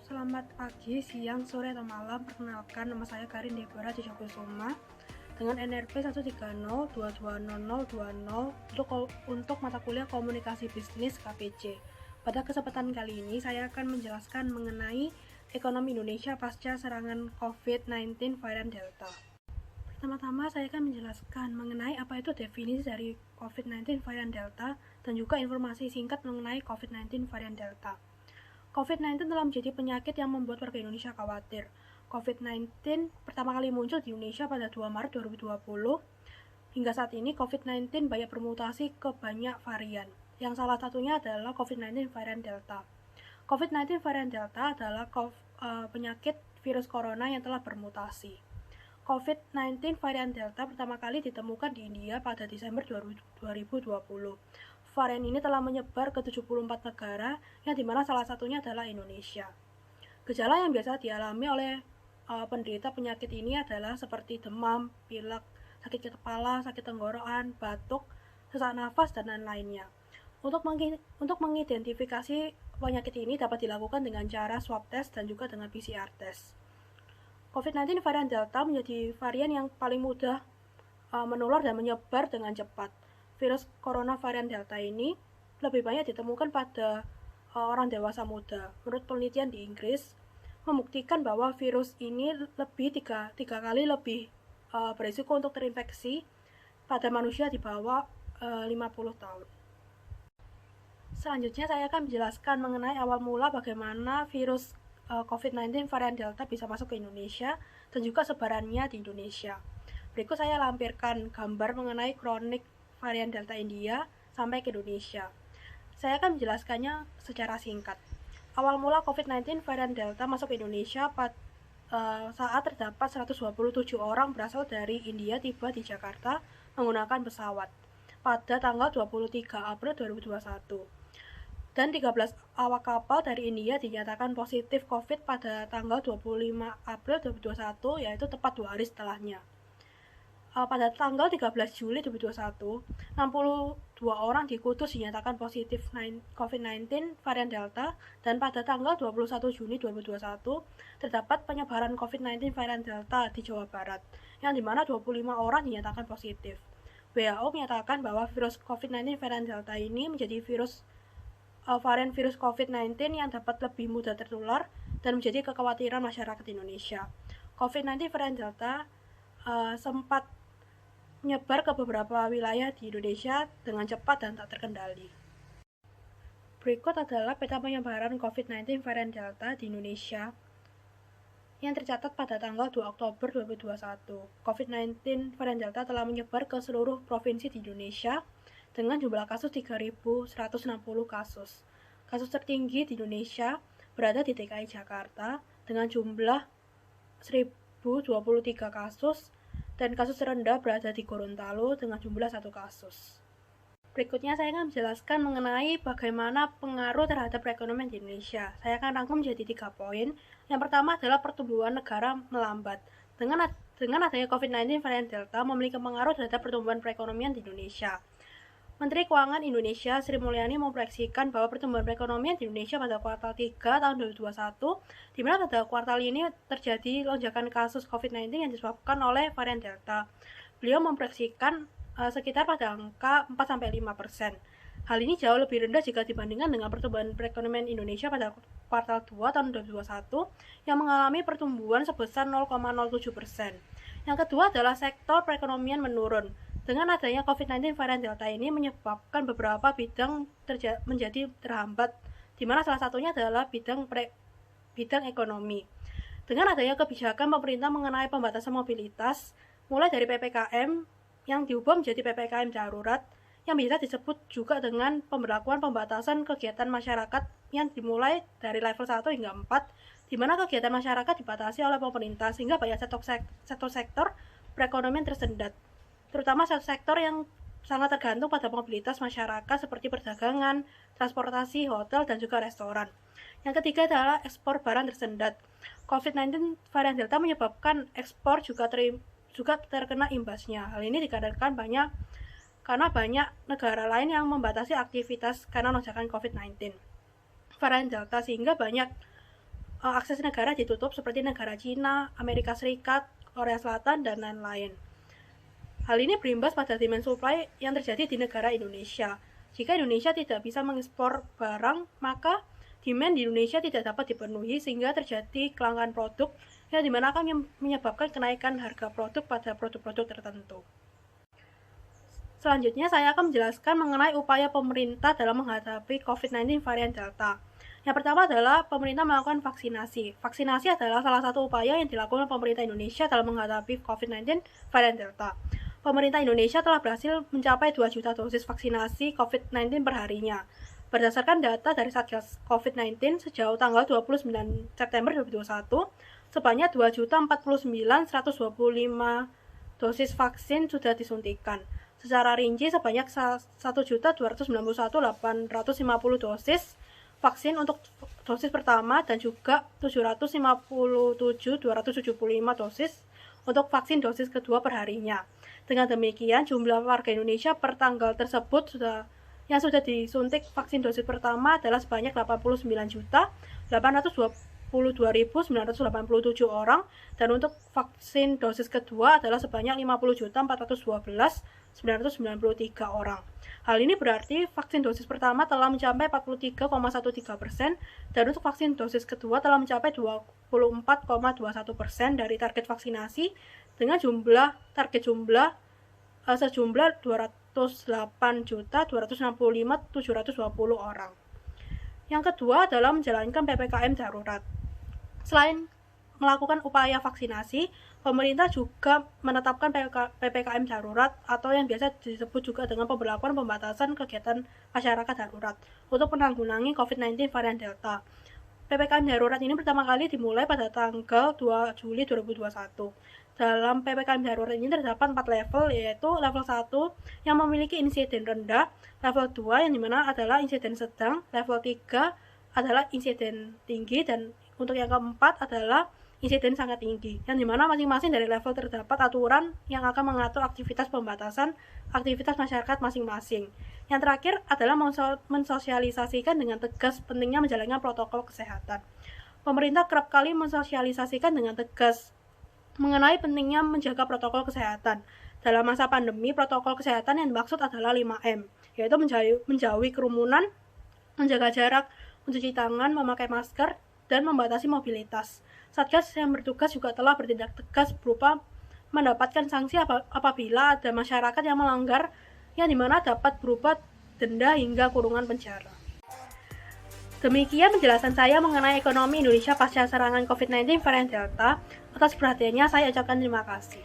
Selamat pagi, siang, sore, atau malam. Perkenalkan, nama saya Karin Deborah Kusuma dengan NRP 130220020 untuk mata kuliah Komunikasi Bisnis KPC. Pada kesempatan kali ini, saya akan menjelaskan mengenai ekonomi Indonesia pasca serangan COVID-19 varian Delta. Pertama-tama, saya akan menjelaskan mengenai apa itu definisi dari COVID-19 varian Delta dan juga informasi singkat mengenai COVID-19 varian Delta. COVID-19 telah menjadi penyakit yang membuat warga Indonesia khawatir. COVID-19 pertama kali muncul di Indonesia pada 2 Maret 2020. Hingga saat ini COVID-19 banyak bermutasi ke banyak varian, yang salah satunya adalah COVID-19 varian Delta. COVID-19 varian Delta adalah penyakit virus corona yang telah bermutasi. COVID-19 varian Delta pertama kali ditemukan di India pada Desember 2020. Varian ini telah menyebar ke 74 negara, yang dimana salah satunya adalah Indonesia. Gejala yang biasa dialami oleh penderita penyakit ini adalah seperti demam, pilek, sakit kepala, sakit tenggorokan, batuk, sesak nafas, dan lain-lainnya. Untuk mengidentifikasi penyakit ini dapat dilakukan dengan cara swab test dan juga dengan PCR test. COVID-19 varian Delta menjadi varian yang paling mudah menular dan menyebar dengan cepat. Virus corona varian Delta ini lebih banyak ditemukan pada orang dewasa muda. Menurut penelitian di Inggris, membuktikan bahwa virus ini tiga kali lebih berisiko untuk terinfeksi pada manusia di bawah 50 tahun. Selanjutnya saya akan menjelaskan mengenai awal mula bagaimana virus COVID-19 varian Delta bisa masuk ke Indonesia dan juga sebarannya di Indonesia. Berikut saya lampirkan gambar mengenai kronik varian Delta India sampai ke Indonesia. Saya akan menjelaskannya secara singkat. Awal mula COVID-19 varian Delta masuk ke Indonesia saat terdapat 127 orang berasal dari India tiba di Jakarta menggunakan pesawat pada tanggal 23 April 2021. Dan 13 awak kapal dari India dinyatakan positif COVID pada tanggal 25 April 2021, yaitu tepat 2 hari setelahnya. Pada tanggal 13 Juli 2021, 62 orang di Kudus dinyatakan positif COVID-19 varian Delta, dan pada tanggal 21 Juni 2021 terdapat penyebaran COVID-19 varian Delta di Jawa Barat, yang dimana 25 orang dinyatakan positif. WHO menyatakan bahwa virus COVID-19 varian Delta ini menjadi varian virus COVID-19 yang dapat lebih mudah tertular dan menjadi kekhawatiran masyarakat Indonesia. COVID-19 varian Delta sempat menyebar ke beberapa wilayah di Indonesia dengan cepat dan tak terkendali. Berikut adalah peta penyebaran COVID-19 varian Delta di Indonesia yang tercatat pada tanggal 2 Oktober 2021. COVID-19 varian Delta telah menyebar ke seluruh provinsi di Indonesia dengan jumlah kasus 3.160 kasus. Kasus tertinggi di Indonesia berada di DKI Jakarta dengan jumlah 1.023 kasus, dan kasus terendah berada di Gorontalo dengan jumlah 1 kasus. Berikutnya saya akan menjelaskan mengenai bagaimana pengaruh terhadap perekonomian di Indonesia. Saya akan rangkum menjadi 3 poin. Yang pertama adalah pertumbuhan negara melambat. Dengan adanya COVID-19 varian Delta memiliki pengaruh terhadap pertumbuhan perekonomian di Indonesia. Menteri Keuangan Indonesia Sri Mulyani memproyeksikan bahwa pertumbuhan perekonomian di Indonesia pada kuartal 3 tahun 2021, di mana pada kuartal ini terjadi lonjakan kasus COVID-19 yang disebabkan oleh varian Delta. Beliau memproyeksikan sekitar pada angka 4-5%. Hal ini jauh lebih rendah jika dibandingkan dengan pertumbuhan perekonomian Indonesia pada kuartal 2 tahun 2021 yang mengalami pertumbuhan sebesar 0,07%. Yang kedua adalah sektor perekonomian menurun. Dengan adanya COVID-19 varian Delta ini menyebabkan beberapa bidang menjadi terhambat, di mana salah satunya adalah bidang ekonomi. Dengan adanya kebijakan pemerintah mengenai pembatasan mobilitas, mulai dari PPKM yang diubah menjadi PPKM darurat, yang bisa disebut juga dengan pemberlakuan pembatasan kegiatan masyarakat yang dimulai dari level 1 hingga 4, di mana kegiatan masyarakat dibatasi oleh pemerintah sehingga banyak sektor perekonomian tersendat, terutama sektor yang sangat tergantung pada mobilitas masyarakat seperti perdagangan, transportasi, hotel, dan juga restoran. Yang ketiga adalah ekspor barang tersendat. COVID-19 varian Delta menyebabkan ekspor juga terkena imbasnya. Hal ini dikarenakan karena banyak negara lain yang membatasi aktivitas karena lonjakan COVID-19 varian Delta, sehingga banyak akses negara ditutup seperti negara Cina, Amerika Serikat, Korea Selatan, dan lain-lain. Hal ini berimbas pada demand supply yang terjadi di negara Indonesia. Jika Indonesia tidak bisa mengekspor barang, maka demand di Indonesia tidak dapat dipenuhi sehingga terjadi kelangkaan produk yang dimana akan menyebabkan kenaikan harga produk pada produk-produk tertentu. Selanjutnya saya akan menjelaskan mengenai upaya pemerintah dalam menghadapi COVID-19 varian Delta. Yang pertama adalah pemerintah melakukan vaksinasi. Vaksinasi adalah salah satu upaya yang dilakukan pemerintah Indonesia dalam menghadapi COVID-19 varian Delta. Pemerintah Indonesia telah berhasil mencapai 2 juta dosis vaksinasi COVID-19 per harinya. Berdasarkan data dari Satgas COVID-19 sejauh tanggal 29 September 2021, sebanyak 2.049.125 dosis vaksin sudah disuntikan. Secara rinci sebanyak 1.291.850 dosis vaksin untuk dosis pertama dan juga 757.275 dosis untuk vaksin dosis kedua per harinya. Dengan demikian, jumlah warga Indonesia per tanggal tersebut yang sudah disuntik vaksin dosis pertama adalah sebanyak 89.822.987 orang, dan untuk vaksin dosis kedua adalah sebanyak 50.412.993 orang. Hal ini berarti vaksin dosis pertama telah mencapai 43,13% dan untuk vaksin dosis kedua telah mencapai 24,21% dari target vaksinasi dengan target jumlah sejumlah 208.265.720 orang. Yang kedua adalah menjalankan PPKM darurat. Selain melakukan upaya vaksinasi, pemerintah juga menetapkan PPKM darurat atau yang biasa disebut juga dengan pemberlakuan pembatasan kegiatan masyarakat darurat untuk menanggulangi COVID-19 varian Delta. PPKM darurat ini pertama kali dimulai pada tanggal 2 Juli 2021. Dalam PPKM darurat ini terdapat 4 level, yaitu level 1 yang memiliki insiden rendah, level 2 yang dimana adalah insiden sedang, level 3 adalah insiden tinggi, dan untuk yang keempat adalah insiden sangat tinggi, yang dimana masing-masing dari level terdapat aturan yang akan mengatur aktivitas pembatasan aktivitas masyarakat masing-masing. Yang terakhir adalah mensosialisasikan dengan tegas pentingnya menjalankan protokol kesehatan. Pemerintah kerap kali mensosialisasikan dengan tegas mengenai pentingnya menjaga protokol kesehatan. Dalam masa pandemi, protokol kesehatan yang dimaksud adalah 5M, yaitu menjauhi kerumunan, menjaga jarak, mencuci tangan, memakai masker, dan membatasi mobilitas. Satgas yang bertugas juga telah bertindak tegas berupa mendapatkan sanksi apabila ada masyarakat yang melanggar, yang dimana dapat berupa denda hingga kurungan penjara. Demikian penjelasan saya mengenai ekonomi Indonesia pasca serangan COVID-19 varian Delta. Atas perhatiannya saya ucapkan terima kasih.